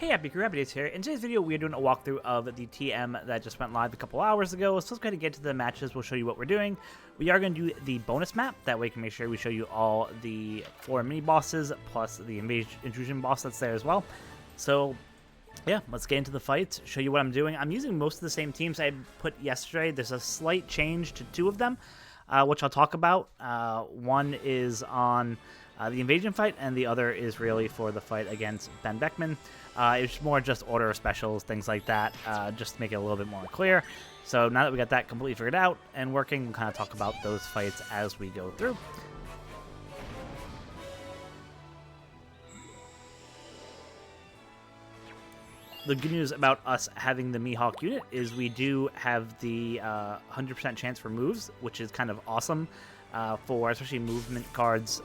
Hey, HappiDaze here. In today's video, we are doing a walkthrough of the TM that just went live a couple hours ago. So let's go ahead and get to the matches. We'll show you what we're doing. We are going to do the bonus map. That way we can make sure we show you all the 4 mini-bosses, plus the intrusion boss that's there as well. So, yeah, let's get into the fight, show you what I'm doing. I'm using most of the same teams I put yesterday. There's a slight change to 2 of them, which I'll talk about. One is on the invasion fight, and the other is really for the fight against Beckman. It's more just order specials, things like that, just to make it a little bit more clear. So now that we got that completely figured out and working, we'll kind of talk about those fights as we go through. The good news about us having the Mihawk unit is we do have the 100% chance for moves, which is kind of awesome for especially movement cards.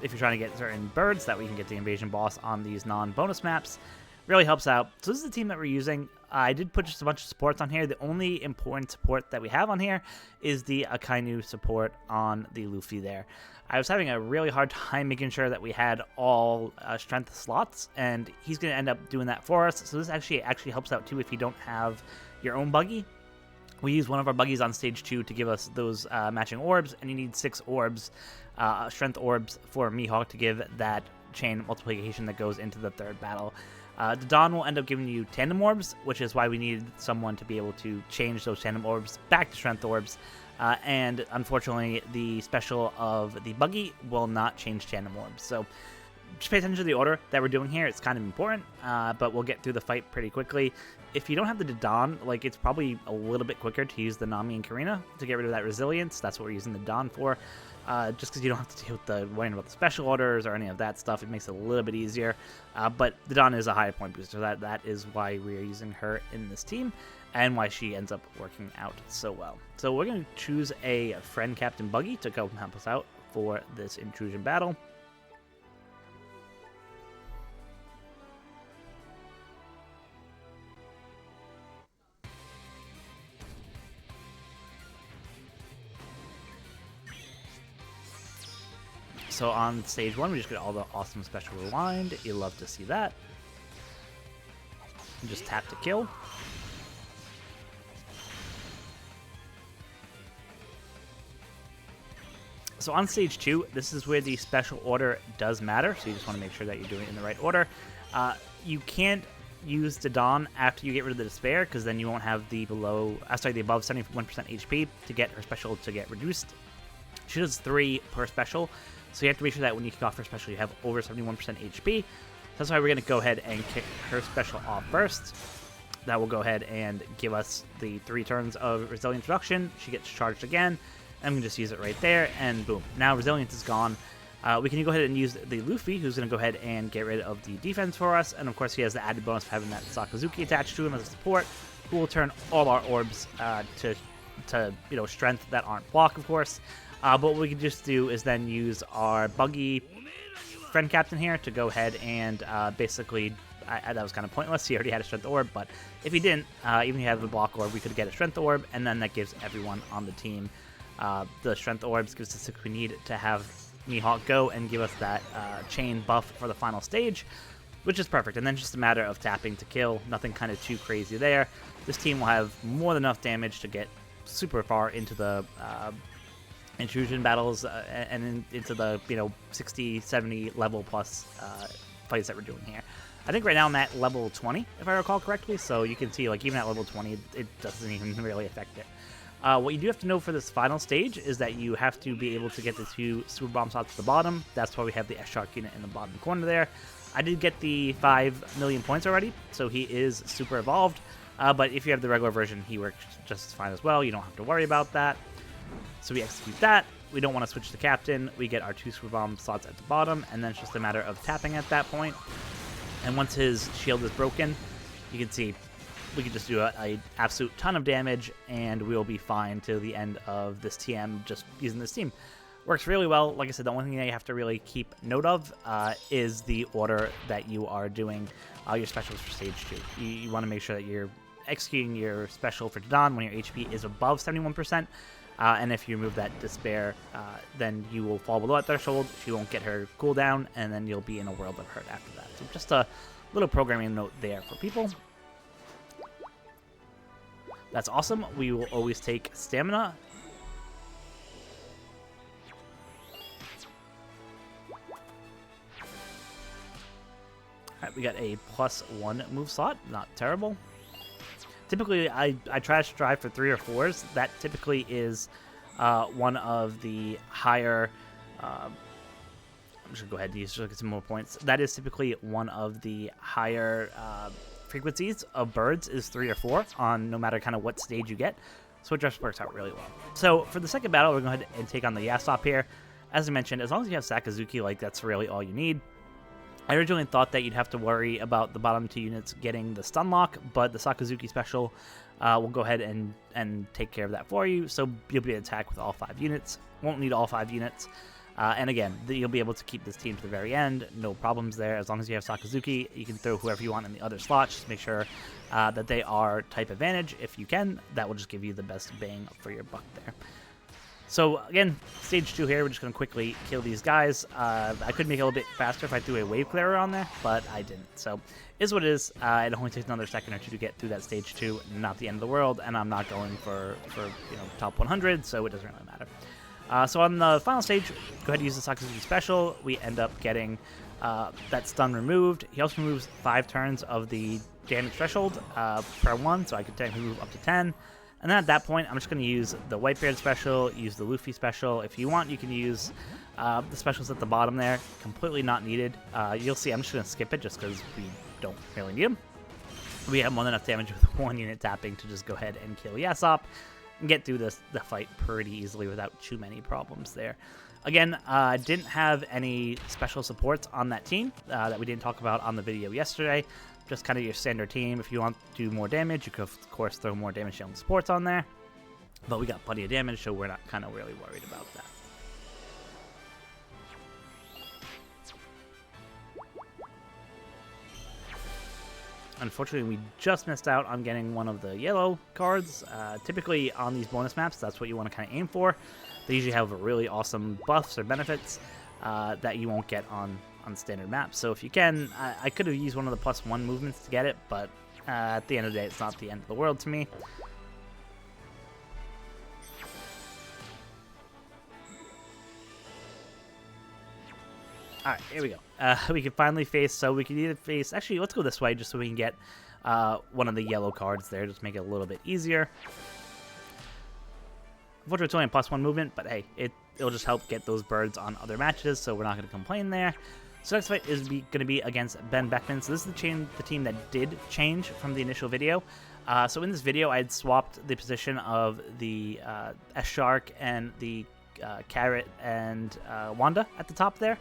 If you're trying to get certain birds, that we can get the invasion boss on these non-bonus maps. Really helps out. So this is the team that we're using. I did put just a bunch of supports on here. The only important support that we have on here is the Akainu support on the Luffy there. I was having a really hard time making sure that we had all strength slots, and he's going to end up doing that for us. So this actually helps out too if you don't have your own buggy. We use one of our buggies on stage 2 to give us those matching orbs, and you need 6 orbs, strength orbs for Mihawk to give that chain multiplication that goes into the 3rd battle. The Dawn will end up giving you tandem orbs, which is why we need someone to be able to change those tandem orbs back to strength orbs. And unfortunately, the special of the buggy will not change tandem orbs. So just pay attention to the order that we're doing here. It's kind of important, but we'll get through the fight pretty quickly. If you don't have the Dawn, like, it's probably a little bit quicker to use the Nami and Karina to get rid of that resilience. That's what we're using the Dawn for. Just because you don't have to deal with the worrying about the special orders or any of that stuff, it makes it a little bit easier. But the Dawn is a higher point booster. That is why we are using her in this team and why she ends up working out so well. So we're going to choose a friend Captain Buggy to go help us out for this intrusion battle. So on stage 1, we just get all the awesome special rewind. You love to see that. And just tap to kill. So on stage 2, this is where the special order does matter. So you just want to make sure that you're doing it in the right order. You can't use the Dawn after you get rid of the Despair, because then you won't have the above 71% HP to get her special to get reduced. She does 3 per special. So you have to make sure that when you kick off her special, you have over 71% HP. That's why we're going to go ahead and kick her special off first. That will go ahead and give us the 3 turns of Resilience Reduction. She gets charged again. I'm going to just use it right there, and boom. Now Resilience is gone. We can go ahead and use the Luffy, who's going to go ahead and get rid of the defense for us. And of course, he has the added bonus of having that Sakazuki attached to him as a support, who will turn all our orbs to strength that aren't block, of course. But what we can just do is then use our buggy friend captain here to go ahead and basically, that was kind of pointless. He already had a strength orb, but if he didn't, even if he had the block orb, we could get a strength orb, and then that gives everyone on the team the strength orbs, gives us the 6 we need to have Mihawk go and give us that chain buff for the final stage, which is perfect. And then just a matter of tapping to kill, nothing kind of too crazy there. This team will have more than enough damage to get super far into the intrusion battles and into the 60, 70 level plus fights that we're doing here. I think right now I'm at level 20, if I recall correctly, so you can see, like, even at level 20, it doesn't even really affect it. What you do have to know for this final stage is that you have to be able to get the 2 super bomb slots at the bottom. That's why we have the S-Shark unit in the bottom corner there. I did get the 5 million points already, so he is super evolved. But if you have the regular version, he works just fine as well. You don't have to worry about that. So we execute that. We don't want to switch to captain. We get our 2 super bomb slots at the bottom, and then it's just a matter of tapping at that point. And once his shield is broken, you can see we can just do a absolute ton of damage, and we will be fine till the end of this TM just using this team. Works really well. Like I said, the only thing that you have to really keep note of is the order that you are doing your specials for stage 2. You want to make sure that you're executing your special for Dawn when your HP is above 71%. And if you remove that Despair, then you will fall below that threshold. She won't get her cooldown, and then you'll be in a world of hurt after that. So just a Little programming note there for people. That's awesome. We will always take stamina. Alright, we got a +1 move slot. Not terrible. Typically, I try to strive for 3 or 4s. That typically is one of the higher... I'm just going to go ahead and use get some more points. That is typically one of the higher frequencies of birds is 3 or 4 on no matter kind of what stage you get. So it just works out really well. So for the second battle, we're going to go ahead and take on the Yassop here. As I mentioned, as long as you have Sakazuki, like that's really all you need. I originally thought that you'd have to worry about the bottom 2 units getting the stun lock, but the Sakazuki special will go ahead and take care of that for you. So you'll be able to attack with all 5 units. Won't need all 5 units. And again, you'll be able to keep this team to the very end. No problems there. As long as you have Sakazuki, you can throw whoever you want in the other slots. Just make sure that they are type advantage. If you can, that will just give you the best bang for your buck there. So again, stage 2 here, we're just going to quickly kill these guys. I could make it a little bit faster if I threw a wave clearer on there, but I didn't. So is what it is. It only takes another second or 2 to get through that stage 2. Not the end of the world, and I'm not going for top 100, so it doesn't really matter. So on the final stage, go ahead and use the Sakazuki special. We end up getting that stun removed. He also removes 5 turns of the damage threshold per 1, so I could technically move up to 10. And then at that point, I'm just going to use the Whitebeard special, use the Luffy special. If you want, you can use the specials at the bottom there. Completely not needed. You'll see I'm just going to skip it just because we don't really need them. We have more than enough damage with 1 unit tapping to just go ahead and kill Yassop and get through the fight pretty easily without too many problems there. Again, didn't have any special supports on that team that we didn't talk about on the video yesterday. Just kind of your standard team. If you want to do more damage, you could, of course, throw more damage dealing supports on there. But we got plenty of damage, so we're not kind of really worried about that. Unfortunately, we just missed out on getting one of the yellow cards. Typically, on these bonus maps, that's what you want to kind of aim for. They usually have really awesome buffs or benefits that you won't get on standard maps. So if you can, I could have used one of the +1 movements to get it, but at the end of the day, it's not the end of the world to me. Alright, here we go. We can finally face, so we can either face, actually, let's go this way just so we can get one of the yellow cards there, just make it a little bit easier. Unfortunately, it's only a +1 movement, but hey, it'll just help get those birds on other matches, so we're not going to complain there. So next fight is going to be against Beckman. So this is the team that did change from the initial video. So in this video, I had swapped the position of the S-Shark and the Carrot and Wanda at the top there.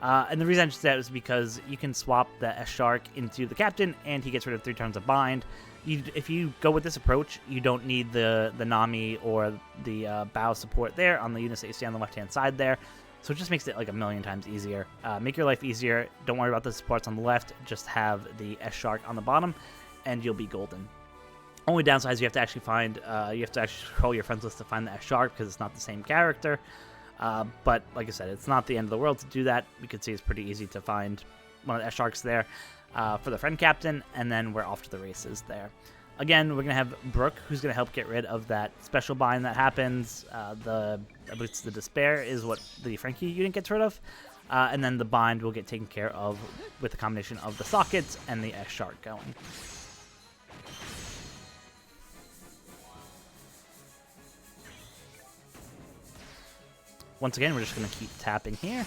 And the reason I just did that was because you can swap the S-Shark into the captain, and he gets rid of 3 turns of bind. If you go with this approach, you don't need the Nami or the bow support there on the units that you see on the left-hand side there. So it just makes it like a million times easier. Make your life easier. Don't worry about the supports on the left. Just have the S-Shark on the bottom, and you'll be golden. Only downside is you have to actually find, you have to actually scroll your friends list to find the S-Shark because it's not the same character. But like I said, it's not the end of the world to do that. You can see it's pretty easy to find one of the S-Sharks there for the friend captain, and then we're off to the races there. Again, we're going to have Brooke, who's going to help get rid of that special bind that happens. I believe it's the Despair is what the Frankie unit gets rid of. And then the bind will get taken care of with the combination of the sockets and the S-Shark going. Once again, we're just going to keep tapping here.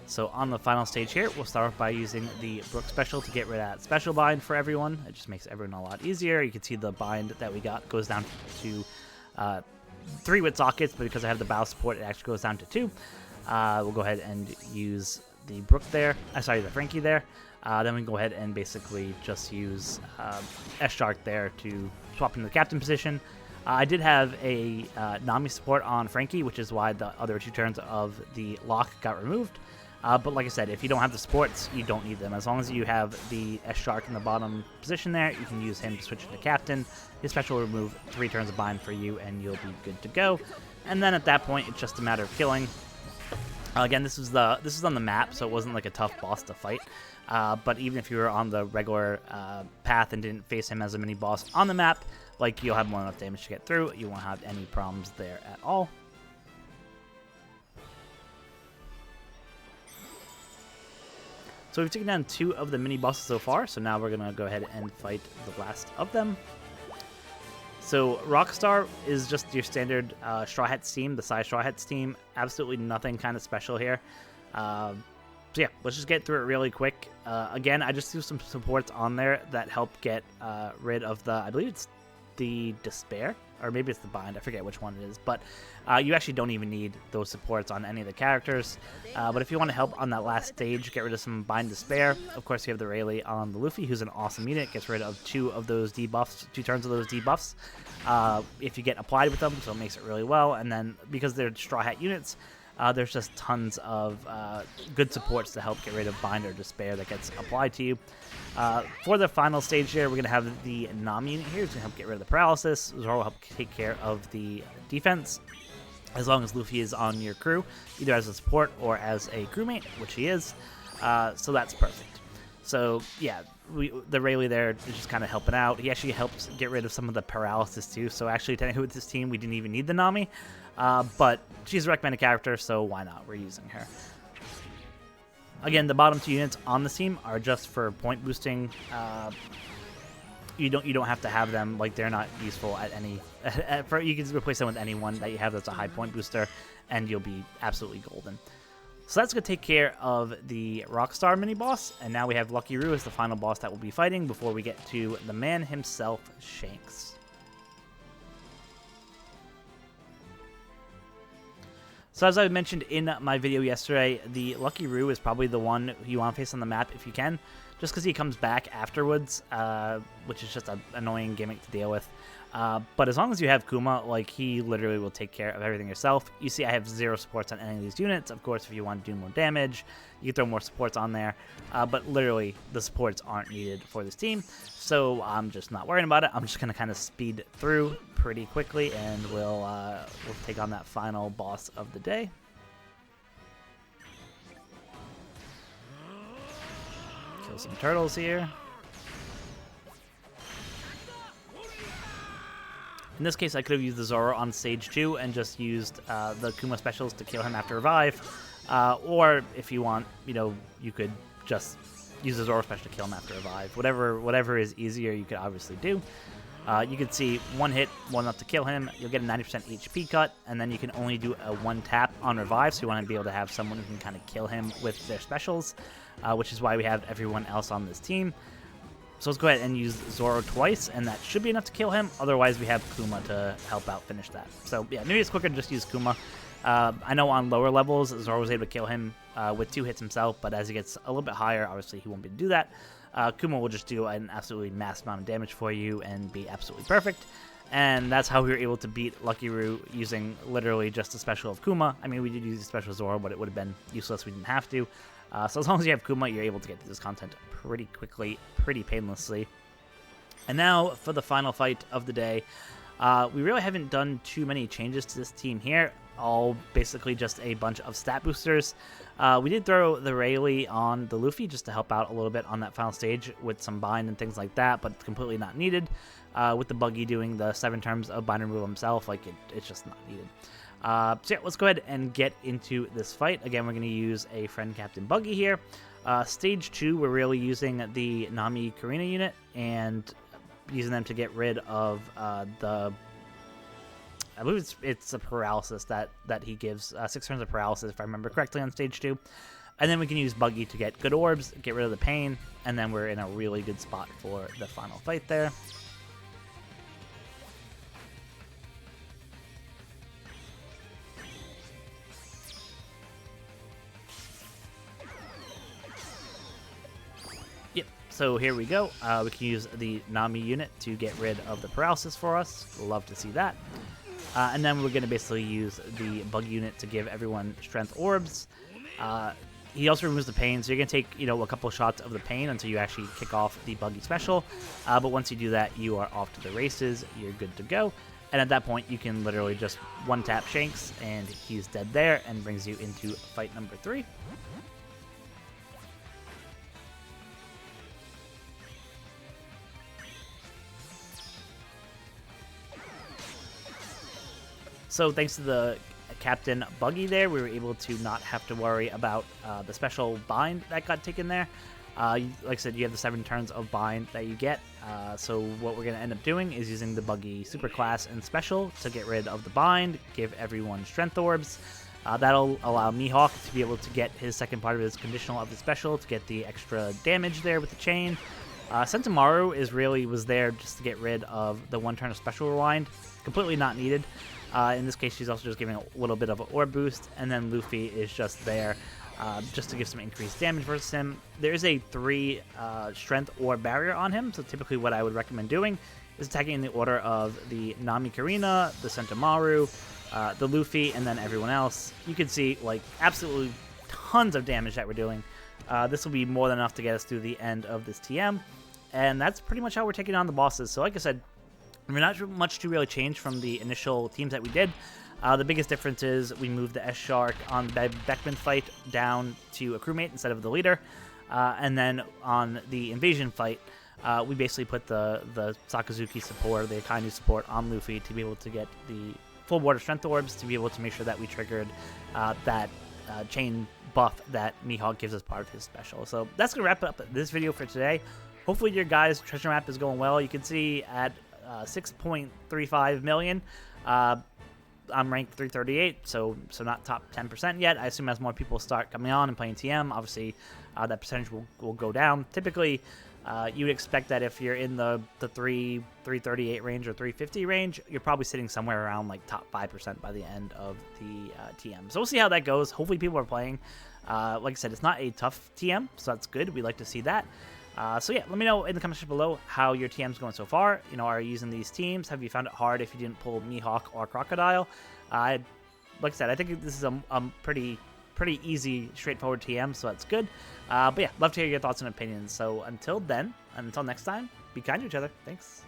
So on the final stage here, we'll start off by using the Brooke special to get rid of that special bind for everyone. It just makes everyone a lot easier. You can see the bind that we got goes down to 3 with sockets, but because I have the bow support, it actually goes down to 2. We'll go ahead and use the Brooke there. Sorry, the Frankie there. Then we can go ahead and basically just use S-Shark there to swap into the captain position. I did have a Nami support on Frankie, which is why the other 2 turns of the lock got removed. But like I said, if you don't have the supports, you don't need them. As long as you have the S-Shark in the bottom position there, you can use him to switch to captain. His special will remove 3 turns of bind for you, and you'll be good to go. And then at that point, it's just a matter of killing. Again, this is on the map, so it wasn't like a tough boss to fight. But even if you were on the regular path and didn't face him as a mini boss on the map, like, you'll have more than enough damage to get through. You won't have any problems there at all. So we've taken down 2 of the mini bosses so far, so now we're going to go ahead and fight the last of them. So Rockstar is just your standard Straw Hats team, the Psy Straw Hats team. Absolutely nothing kind of special here. So yeah, let's just get through it really quick. Again, I just threw some supports on there that help get rid of the, I believe it's the Despair, or maybe it's the Bind, I forget which one it is, but you actually don't even need those supports on any of the characters. But if you want to help on that last stage, get rid of some Bind Despair, of course you have the Rayleigh on the Luffy, who's an awesome unit, gets rid of 2 of those debuffs, 2 turns of those debuffs, if you get applied with them, so it makes it really well. And then because they're Straw Hat units, there's just tons of good supports to help get rid of Bind or Despair that gets applied to you. For the final stage here, we're going to have the Nami unit here, who's going to help get rid of the paralysis. Zoro will help take care of the defense, as long as Luffy is on your crew, either as a support or as a crewmate, which he is. So that's perfect. So yeah, the Rayleigh there is just kind of helping out. He actually helps get rid of some of the paralysis too. So actually, technically with this team, we didn't even need the Nami. But she's a recommended character, so why not? We're using her. Again, the bottom 2 units on the team are just for point boosting. You don't have to have them, like, they're not useful at any. You can replace them with anyone that you have that's a high point booster, and you'll be absolutely golden. So that's going to take care of the Rockstar mini boss, and now we have Lucky Roo as the final boss that we'll be fighting before we get to the man himself, Shanks. So as I mentioned in my video yesterday, the Lucky Roo is probably the one you want to face on the map if you can, just because he comes back afterwards, which is just an annoying gimmick to deal with. But as long as you have Kuma, like, he literally will take care of everything yourself. You see I have 0 supports on any of these units. Of course, if you want to do more damage, you can throw more supports on there. But literally, the supports aren't needed for this team, so I'm just not worrying about it. I'm just going to kind of speed through pretty quickly, and we'll take on that final boss of the day. Kill some turtles here. In this case, I could have used the Zoro on stage 2 and just used the Kuma specials to kill him after revive. Or if you want, you could just use the Zoro special to kill him after revive. Whatever is easier, you could obviously do. You can see 1 hit, 1 enough to kill him. You'll get a 90% HP cut, and then you can only do a 1 tap on revive, so you want to be able to have someone who can kind of kill him with their specials, which is why we have everyone else on this team. So let's go ahead and use Zoro twice, and that should be enough to kill him. Otherwise, we have Kuma to help out finish that. So yeah, maybe it's quicker to just use Kuma. I know on lower levels, Zoro was able to kill him with 2 hits himself, but as he gets a little bit higher, obviously he won't be able to do that. Kuma will just do an absolutely massive amount of damage for you and be absolutely perfect. And that's how we were able to beat Lucky Roo using literally just a special of Kuma. I mean, we did use a special Zoro, but it would have been useless. We didn't have to. So as long as you have Kuma, you're able to get through this content pretty quickly, pretty painlessly. And now for the final fight of the day. We really haven't done too many changes to this team here. All basically just a bunch of stat boosters. We did throw the Rayleigh on the Luffy just to help out a little bit on that final stage with some bind and things like that, but it's completely not needed. With the Buggy doing the 7 turns of bind and rule himself, like it's just not needed. So yeah, let's go ahead and get into this fight. Again, we're going to use a friend Captain Buggy here. Stage 2, we're really using the Nami Karina unit and using them to get rid of I believe it's a paralysis that he gives, 6 turns of paralysis if I remember correctly on stage 2. And then we can use Buggy to get good orbs, get rid of the pain, and then we're in a really good spot for the final fight there. So here we go. We can use the Nami unit to get rid of the paralysis for us. Love to see that. And then we're going to basically use the Bug unit to give everyone strength orbs. he also removes the pain, so you're going to take, you know, a couple shots of the pain until you actually kick off the buggy special. But once you do that, you are off to the races. You're good to go. And at that point, you can literally just one-tap Shanks, and he's dead there, and brings you into fight number 3. So thanks to the Captain Buggy there, we were able to not have to worry about the special bind that got taken there. Like I said, you have the 7 turns of bind that you get. So what we're going to end up doing is using the Buggy Superclass and Special to get rid of the bind, give everyone Strength Orbs. That'll allow Mihawk to be able to get his second part of his conditional of the special to get the extra damage there with the chain. Sentomaru was there just to get rid of the 1 turn of Special Rewind. Completely not needed. In this case, she's also just giving a little bit of an orb boost, and then Luffy is just there just to give some increased damage versus him. There is a 3 strength orb barrier on him, so typically what I would recommend doing is attacking in the order of the Nami Karina, the Sentomaru, the Luffy, and then everyone else. You can see, like, absolutely tons of damage that we're doing. This will be more than enough to get us through the end of this TM, and that's pretty much how we're taking on the bosses. So like I said, we're not much to really change from the initial teams that we did. The biggest difference is we moved the S-Shark on the Beckman fight down to a crewmate instead of the leader. And then on the invasion fight, we basically put the Sakazuki support, the Akainu support on Luffy to be able to get the full water strength orbs, to be able to make sure that we triggered that chain buff that Mihawk gives as part of his special. So that's going to wrap up this video for today. Hopefully your guys' treasure map is going well. You can see at 6.35 million. I'm ranked 338, so not top 10% yet. I assume as more people start coming on and playing TM, obviously that percentage will go down. Typically, you would expect that if you're in the 338 range or 350 range, you're probably sitting somewhere around like top 5% by the end of the TM. So we'll see how that goes. Hopefully people are playing. Like I said, it's not a tough TM, so that's good. We like to see that. So yeah, let me know in the comments below how your TM's going so far. You know, are you using these teams? Have you found it hard if you didn't pull Mihawk or Crocodile? Like I said, I think this is a pretty easy, straightforward TM, so that's good. But yeah, love to hear your thoughts and opinions. So until then, and until next time, be kind to each other. Thanks.